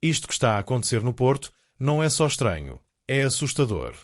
Isto que está a acontecer no Porto não é só estranho, é assustador.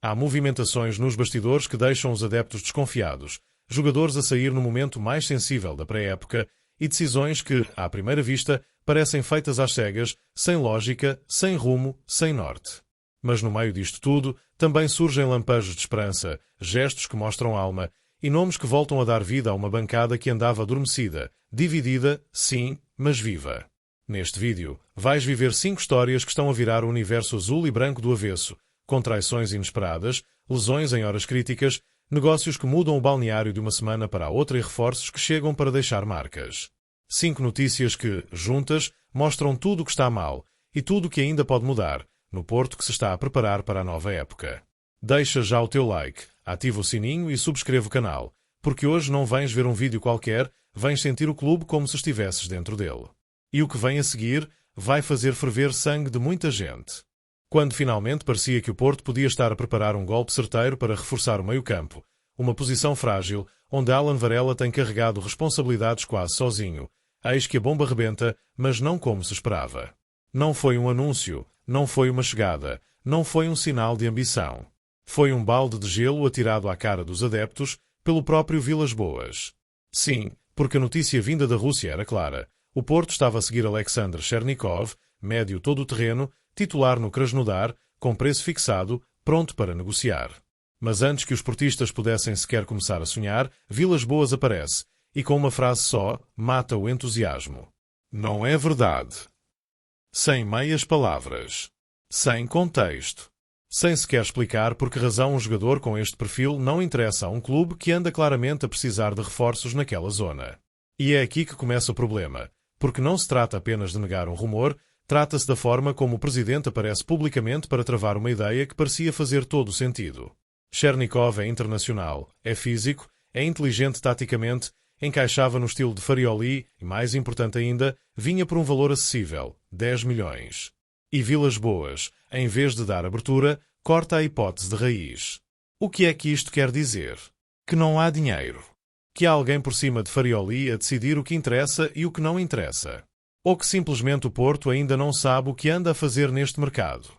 Há movimentações nos bastidores que deixam os adeptos desconfiados, jogadores a sair no momento mais sensível da pré-época e decisões que, à primeira vista, parecem feitas às cegas, sem lógica, sem rumo, sem norte. Mas no meio disto tudo, também surgem lampejos de esperança, gestos que mostram alma e nomes que voltam a dar vida a uma bancada que andava adormecida, dividida, sim, mas viva. Neste vídeo, vais viver 5 histórias que estão a virar o universo azul e branco do avesso, com traições inesperadas, lesões em horas críticas, negócios que mudam o balneário de uma semana para a outra e reforços que chegam para deixar marcas. 5 notícias que, juntas, mostram tudo o que está mal e tudo o que ainda pode mudar no Porto que se está a preparar para a nova época. Deixa já o teu like, ativa o sininho e subscreve o canal, porque hoje não vens ver um vídeo qualquer, vens sentir o clube como se estivesses dentro dele. E o que vem a seguir vai fazer ferver sangue de muita gente. Quando finalmente parecia que o Porto podia estar a preparar um golpe certeiro para reforçar o meio-campo, uma posição frágil, onde Alan Varela tem carregado responsabilidades quase sozinho, eis que a bomba rebenta, mas não como se esperava. Não foi um anúncio, não foi uma chegada, não foi um sinal de ambição. Foi um balde de gelo atirado à cara dos adeptos pelo próprio Vilas Boas. Sim, porque a notícia vinda da Rússia era clara. O Porto estava a seguir Alexander Chernikov, médio todo-terreno, titular no Krasnodar, com preço fixado, pronto para negociar. Mas antes que os portistas pudessem sequer começar a sonhar, Vilas Boas aparece, e com uma frase só, mata o entusiasmo. Não é verdade. Sem meias palavras. Sem contexto. Sem sequer explicar por que razão um jogador com este perfil não interessa a um clube que anda claramente a precisar de reforços naquela zona. E é aqui que começa o problema, porque não se trata apenas de negar um rumor, trata-se da forma como o presidente aparece publicamente para travar uma ideia que parecia fazer todo o sentido. Chernikov é internacional, é físico, é inteligente taticamente, encaixava no estilo de Farioli e, mais importante ainda, vinha por um valor acessível, 10 milhões. E Vilas Boas, em vez de dar abertura, corta a hipótese de raiz. O que é que isto quer dizer? Que não há dinheiro. Que há alguém por cima de Farioli a decidir o que interessa e o que não interessa. Ou que simplesmente o Porto ainda não sabe o que anda a fazer neste mercado.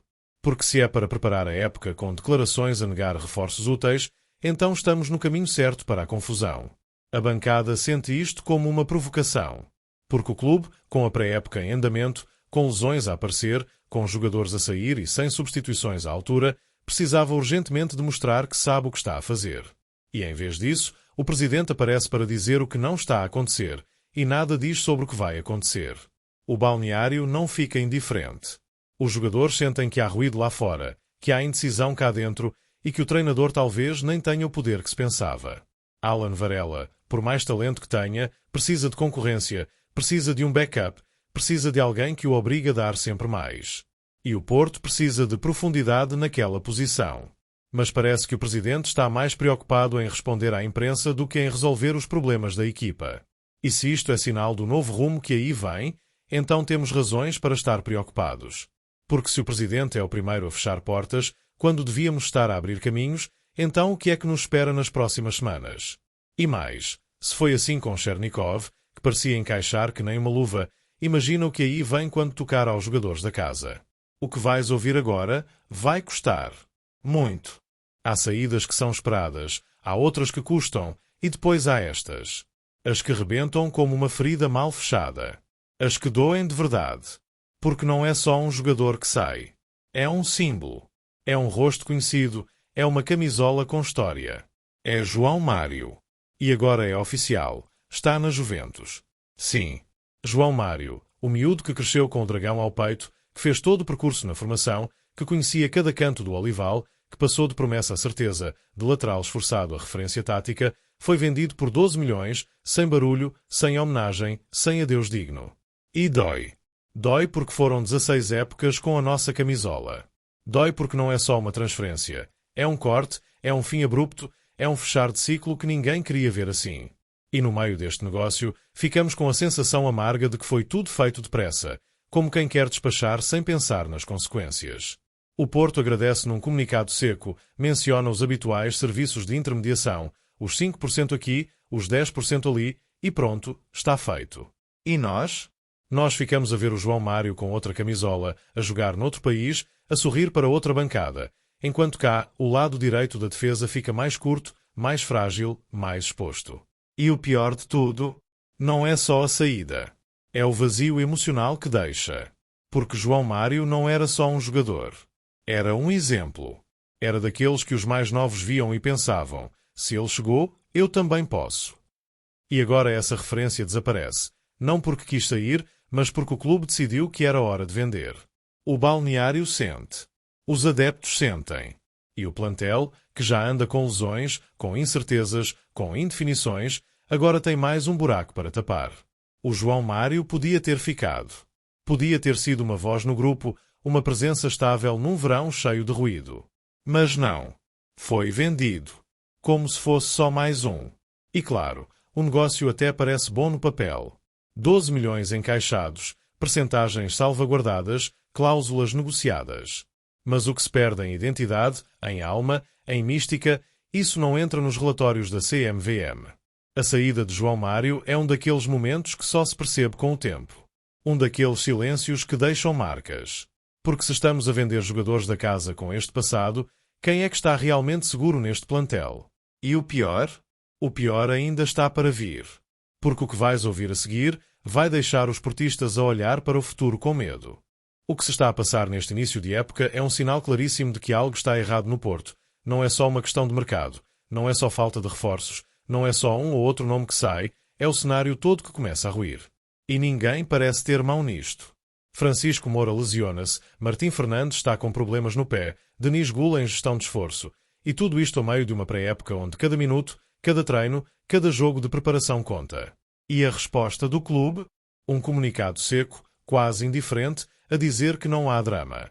Porque se é para preparar a época com declarações a negar reforços úteis, então estamos no caminho certo para a confusão. A bancada sente isto como uma provocação. Porque o clube, com a pré-época em andamento, com lesões a aparecer, com jogadores a sair e sem substituições à altura, precisava urgentemente demonstrar que sabe o que está a fazer. E em vez disso, o presidente aparece para dizer o que não está a acontecer e nada diz sobre o que vai acontecer. O balneário não fica indiferente. Os jogadores sentem que há ruído lá fora, que há indecisão cá dentro e que o treinador talvez nem tenha o poder que se pensava. Alan Varela, por mais talento que tenha, precisa de concorrência, precisa de um backup, precisa de alguém que o obrigue a dar sempre mais. E o Porto precisa de profundidade naquela posição. Mas parece que o presidente está mais preocupado em responder à imprensa do que em resolver os problemas da equipa. E se isto é sinal do novo rumo que aí vem, então temos razões para estar preocupados. Porque se o presidente é o primeiro a fechar portas, quando devíamos estar a abrir caminhos, então o que é que nos espera nas próximas semanas? E mais, se foi assim com Chernikov, que parecia encaixar que nem uma luva, imagina o que aí vem quando tocar aos jogadores da casa. O que vais ouvir agora vai custar. Muito. Há saídas que são esperadas, há outras que custam, e depois há estas. As que rebentam como uma ferida mal fechada. As que doem de verdade. Porque não é só um jogador que sai. É um símbolo. É um rosto conhecido. É uma camisola com história. É João Mário. E agora é oficial. Está na Juventus. Sim. João Mário, o miúdo que cresceu com o dragão ao peito, que fez todo o percurso na formação, que conhecia cada canto do olival, que passou de promessa a certeza, de lateral esforçado a referência tática, foi vendido por 12 milhões, sem barulho, sem homenagem, sem adeus digno. E dói. Dói porque foram 16 épocas com a nossa camisola. Dói porque não é só uma transferência. É um corte, é um fim abrupto, é um fechar de ciclo que ninguém queria ver assim. E no meio deste negócio, ficamos com a sensação amarga de que foi tudo feito depressa, como quem quer despachar sem pensar nas consequências. O Porto agradece num comunicado seco, menciona os habituais serviços de intermediação, os 5% aqui, os 10% ali, e pronto, está feito. E nós? Nós ficamos a ver o João Mário com outra camisola, a jogar noutro país, a sorrir para outra bancada, enquanto cá o lado direito da defesa fica mais curto, mais frágil, mais exposto. E o pior de tudo, não é só a saída. É o vazio emocional que deixa. Porque João Mário não era só um jogador. Era um exemplo. Era daqueles que os mais novos viam e pensavam: se ele chegou, eu também posso. E agora essa referência desaparece. Não porque quis sair, mas porque o clube decidiu que era hora de vender. O balneário sente. Os adeptos sentem. E o plantel, que já anda com lesões, com incertezas, com indefinições, agora tem mais um buraco para tapar. O João Mário podia ter ficado. Podia ter sido uma voz no grupo, uma presença estável num verão cheio de ruído. Mas não. Foi vendido. Como se fosse só mais um. E claro, o negócio até parece bom no papel. 12 milhões encaixados, percentagens salvaguardadas, cláusulas negociadas. Mas o que se perde em identidade, em alma, em mística, isso não entra nos relatórios da CMVM. A saída de João Mário é um daqueles momentos que só se percebe com o tempo. Um daqueles silêncios que deixam marcas. Porque se estamos a vender jogadores da casa com este passado, quem é que está realmente seguro neste plantel? E o pior? O pior ainda está para vir. Porque o que vais ouvir a seguir vai deixar os portistas a olhar para o futuro com medo. O que se está a passar neste início de época é um sinal claríssimo de que algo está errado no Porto. Não é só uma questão de mercado, não é só falta de reforços, não é só um ou outro nome que sai, é o cenário todo que começa a ruir. E ninguém parece ter mão nisto. Francisco Moura lesiona-se, Martim Fernandes está com problemas no pé, Denis Gula em gestão de esforço, e tudo isto ao meio de uma pré-época onde cada minuto, cada treino, cada jogo de preparação conta. E a resposta do clube? Um comunicado seco, quase indiferente, a dizer que não há drama.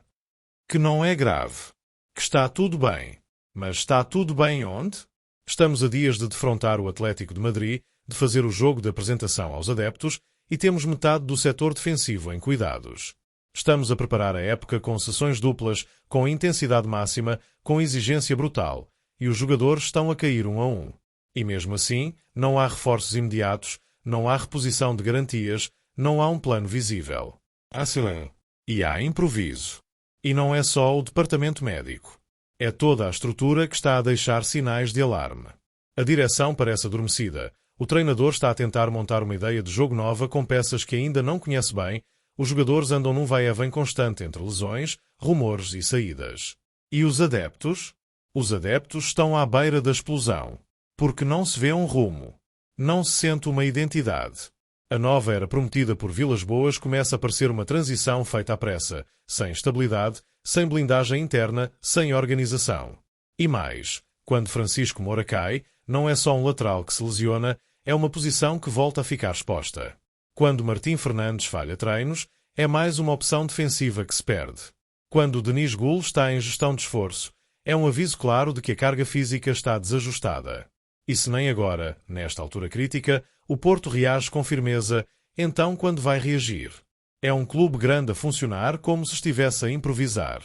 Que não é grave. Que está tudo bem. Mas está tudo bem onde? Estamos a dias de defrontar o Atlético de Madrid, de fazer o jogo de apresentação aos adeptos, e temos metade do setor defensivo em cuidados. Estamos a preparar a época com sessões duplas, com intensidade máxima, com exigência brutal, e os jogadores estão a cair um a um. E mesmo assim, não há reforços imediatos, não há reposição de garantias, não há um plano visível. Há silêncio. E há improviso. E não é só o departamento médico. É toda a estrutura que está a deixar sinais de alarme. A direção parece adormecida. O treinador está a tentar montar uma ideia de jogo nova com peças que ainda não conhece bem. Os jogadores andam num vai-e-vem constante entre lesões, rumores e saídas. E os adeptos? Os adeptos estão à beira da explosão. Porque não se vê um rumo. Não se sente uma identidade. A nova era prometida por Vilas Boas começa a parecer uma transição feita à pressa, sem estabilidade, sem blindagem interna, sem organização. E mais, quando Francisco Moura cai, não é só um lateral que se lesiona, é uma posição que volta a ficar exposta. Quando Martim Fernandes falha treinos, é mais uma opção defensiva que se perde. Quando Denis Gul está em gestão de esforço, é um aviso claro de que a carga física está desajustada. E se nem agora, nesta altura crítica, o Porto reage com firmeza, então quando vai reagir? É um clube grande a funcionar como se estivesse a improvisar.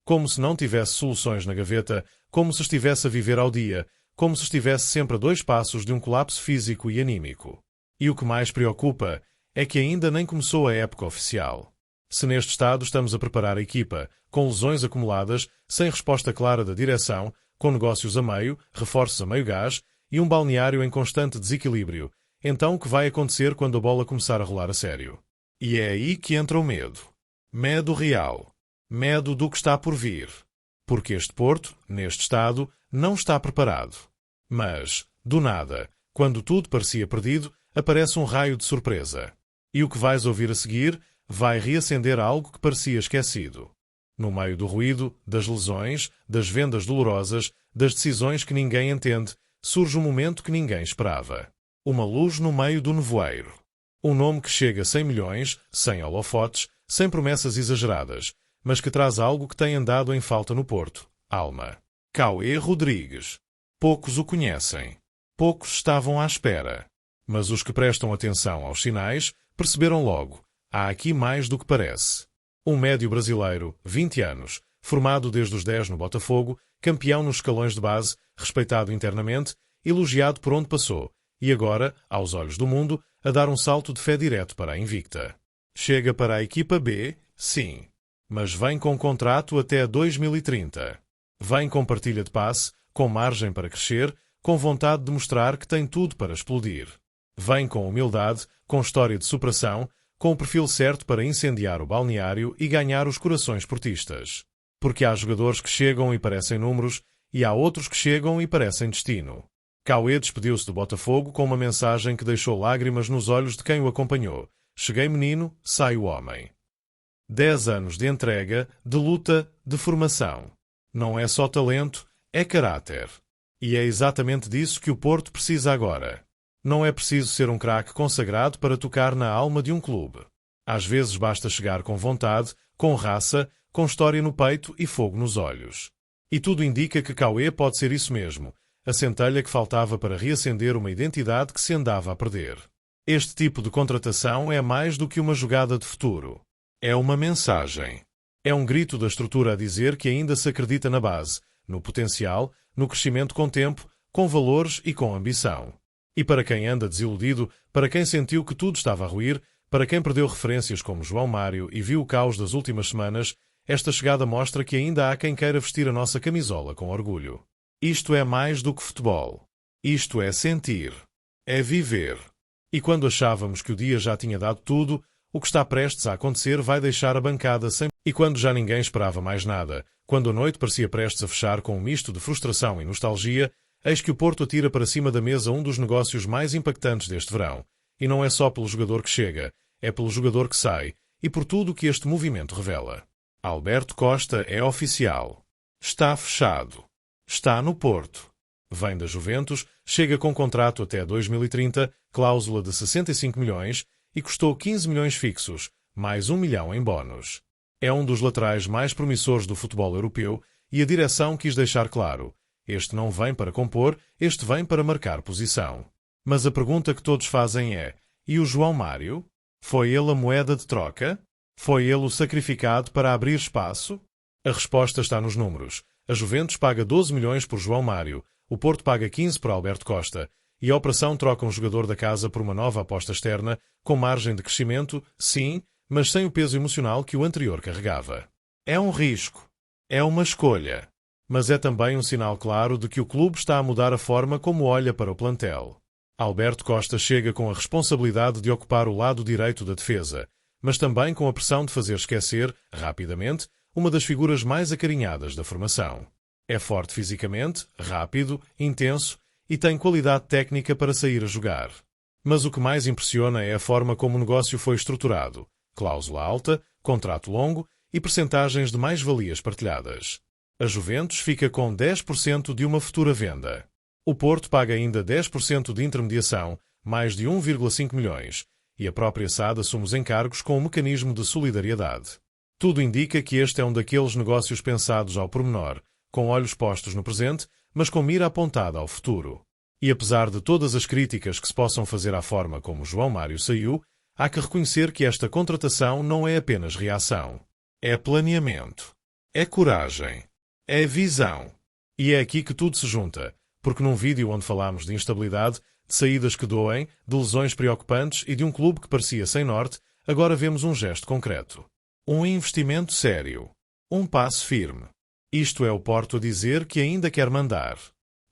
Como se não tivesse soluções na gaveta, como se estivesse a viver ao dia, como se estivesse sempre a 2 passos de um colapso físico e anímico. E o que mais preocupa é que ainda nem começou a época oficial. Se neste estado estamos a preparar a equipa, com lesões acumuladas, sem resposta clara da direção, com negócios a meio, reforços a meio gás e um balneário em constante desequilíbrio, então o que vai acontecer quando a bola começar a rolar a sério? E é aí que entra o medo. Medo real. Medo do que está por vir. Porque este Porto, neste estado, não está preparado. Mas, do nada, quando tudo parecia perdido, aparece um raio de surpresa. E o que vais ouvir a seguir vai reacender algo que parecia esquecido. No meio do ruído, das lesões, das vendas dolorosas, das decisões que ninguém entende, surge um momento que ninguém esperava. Uma luz no meio do nevoeiro. Um nome que chega sem milhões, sem holofotes, sem promessas exageradas, mas que traz algo que tem andado em falta no Porto. Alma. Cauê Rodrigues. Poucos o conhecem. Poucos estavam à espera. Mas os que prestam atenção aos sinais perceberam logo. Há aqui mais do que parece. Um médio brasileiro, 20 anos, formado desde os 10 no Botafogo, campeão nos escalões de base, respeitado internamente, elogiado por onde passou, e agora, aos olhos do mundo, a dar um salto de fé direto para a Invicta. Chega para a equipa B, sim. Mas vem com contrato até 2030. Vem com partilha de passe, com margem para crescer, com vontade de mostrar que tem tudo para explodir. Vem com humildade, com história de superação, com o perfil certo para incendiar o balneário e ganhar os corações portistas. Porque há jogadores que chegam e parecem números, e há outros que chegam e parecem destino. Cauê despediu-se do Botafogo com uma mensagem que deixou lágrimas nos olhos de quem o acompanhou. Cheguei menino, saio homem. 10 anos de entrega, de luta, de formação. Não é só talento, é caráter. E é exatamente disso que o Porto precisa agora. Não é preciso ser um craque consagrado para tocar na alma de um clube. Às vezes basta chegar com vontade, com raça, com história no peito e fogo nos olhos. E tudo indica que Cauê pode ser isso mesmo, a centelha que faltava para reacender uma identidade que se andava a perder. Este tipo de contratação é mais do que uma jogada de futuro. É uma mensagem. É um grito da estrutura a dizer que ainda se acredita na base, no potencial, no crescimento com tempo, com valores e com ambição. E para quem anda desiludido, para quem sentiu que tudo estava a ruir, para quem perdeu referências como João Mário e viu o caos das últimas semanas, esta chegada mostra que ainda há quem queira vestir a nossa camisola com orgulho. Isto é mais do que futebol. Isto é sentir. É viver. E quando achávamos que o dia já tinha dado tudo, o que está prestes a acontecer vai deixar a bancada sem... E quando já ninguém esperava mais nada, quando a noite parecia prestes a fechar com um misto de frustração e nostalgia, eis que o Porto atira para cima da mesa um dos negócios mais impactantes deste verão. E não é só pelo jogador que chega, é pelo jogador que sai, e por tudo o que este movimento revela. Alberto Costa é oficial. Está fechado. Está no Porto. Vem da Juventus, chega com contrato até 2030, cláusula de 65 milhões e custou 15 milhões fixos, mais 1 milhão em bónus. É um dos laterais mais promissores do futebol europeu e a direção quis deixar claro: este não vem para compor, este vem para marcar posição. Mas a pergunta que todos fazem é: e o João Mário? Foi ele a moeda de troca? Foi ele o sacrificado para abrir espaço? A resposta está nos números. A Juventus paga 12 milhões por João Mário, o Porto paga 15 por Alberto Costa, e a operação troca um jogador da casa por uma nova aposta externa, com margem de crescimento, sim, mas sem o peso emocional que o anterior carregava. É um risco. É uma escolha. Mas é também um sinal claro de que o clube está a mudar a forma como olha para o plantel. Alberto Costa chega com a responsabilidade de ocupar o lado direito da defesa, mas também com a pressão de fazer esquecer, rapidamente, uma das figuras mais acarinhadas da formação. É forte fisicamente, rápido, intenso e tem qualidade técnica para sair a jogar. Mas o que mais impressiona é a forma como o negócio foi estruturado. Cláusula alta, contrato longo e percentagens de mais-valias partilhadas. A Juventus fica com 10% de uma futura venda. O Porto paga ainda 10% de intermediação, mais de 1,5 milhões, e a própria SAD assume os encargos com um mecanismo de solidariedade. Tudo indica que este é um daqueles negócios pensados ao pormenor, com olhos postos no presente, mas com mira apontada ao futuro. E apesar de todas as críticas que se possam fazer à forma como João Mário saiu, há que reconhecer que esta contratação não é apenas reação. É planeamento. É coragem. É visão. E é aqui que tudo se junta, porque num vídeo onde falámos de instabilidade, de saídas que doem, de lesões preocupantes e de um clube que parecia sem norte, agora vemos um gesto concreto. Um investimento sério. Um passo firme. Isto é o Porto a dizer que ainda quer mandar.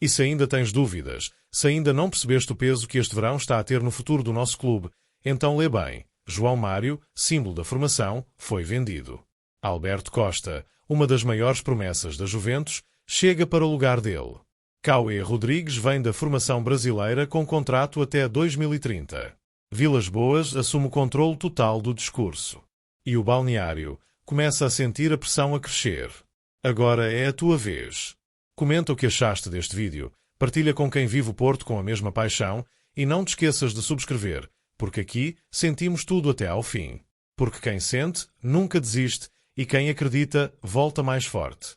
E se ainda tens dúvidas, se ainda não percebeste o peso que este verão está a ter no futuro do nosso clube, então lê bem. João Mário, símbolo da formação, foi vendido. Alberto Costa, uma das maiores promessas da Juventus, chega para o lugar dele. Cauê Rodrigues vem da formação brasileira com contrato até 2030. Vilas Boas assume o controle total do discurso. E o balneário começa a sentir a pressão a crescer. Agora é a tua vez. Comenta o que achaste deste vídeo, partilha com quem vive o Porto com a mesma paixão e não te esqueças de subscrever, porque aqui sentimos tudo até ao fim. Porque quem sente, nunca desiste e quem acredita, volta mais forte.